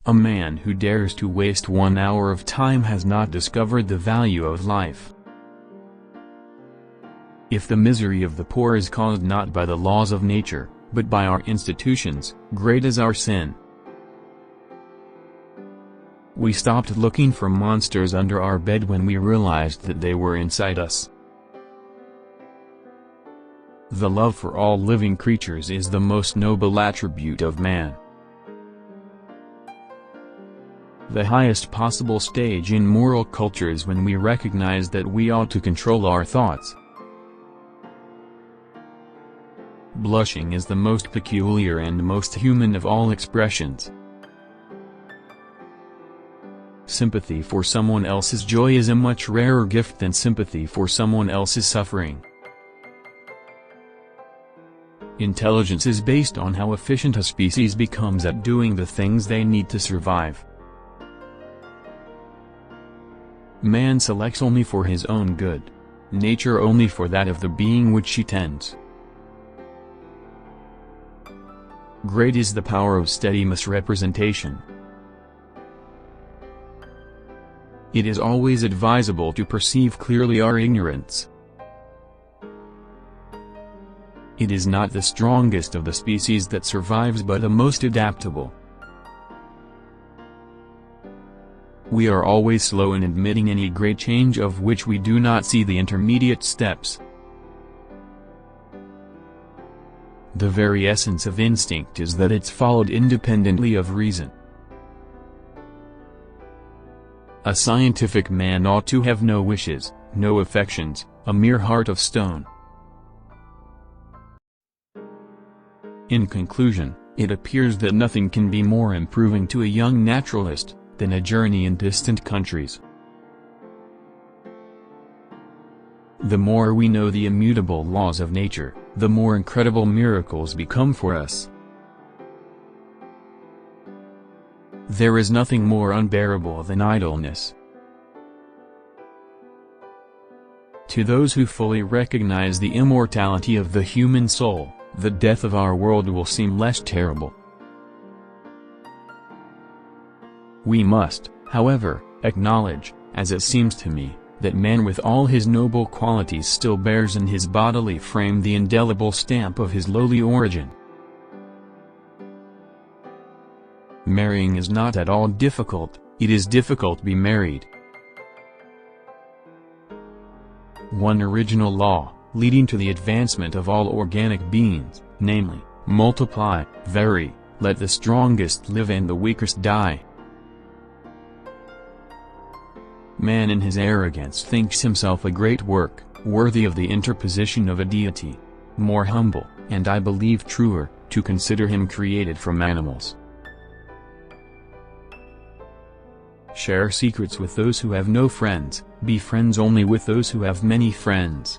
A man who dares to waste 1 hour of time has not discovered the value of life. If the misery of the poor is caused not by the laws of nature, but by our institutions, great is our sin. We stopped looking for monsters under our bed when we realized that they were inside us. The love for all living creatures is the most noble attribute of man. The highest possible stage in moral culture is when we recognize that we ought to control our thoughts. Blushing is the most peculiar and most human of all expressions. Sympathy for someone else's joy is a much rarer gift than sympathy for someone else's suffering. Intelligence is based on how efficient a species becomes at doing the things they need to survive. Man selects only for his own good, nature only for that of the being which she tends. Great is the power of steady misrepresentation. It is always advisable to perceive clearly our ignorance. It is not the strongest of the species that survives but the most adaptable. We are always slow in admitting any great change of which we do not see the intermediate steps. The very essence of instinct is that it's followed independently of reason. A scientific man ought to have no wishes, no affections, a mere heart of stone. In conclusion, it appears that nothing can be more improving to a young naturalist than a journey in distant countries. The more we know the immutable laws of nature, the more incredible miracles become for us. There is nothing more unbearable than idleness. To those who fully recognize the immortality of the human soul, the death of our world will seem less terrible. We must, however, acknowledge, as it seems to me, that man with all his noble qualities still bears in his bodily frame the indelible stamp of his lowly origin. Marrying is not at all difficult, it is difficult to be married. One original law, leading to the advancement of all organic beings, namely, multiply, vary, let the strongest live and the weakest die. Man in his arrogance thinks himself a great work, worthy of the interposition of a deity. More humble, and I believe truer, to consider him created from animals. Share secrets with those who have no friends, be friends only with those who have many friends.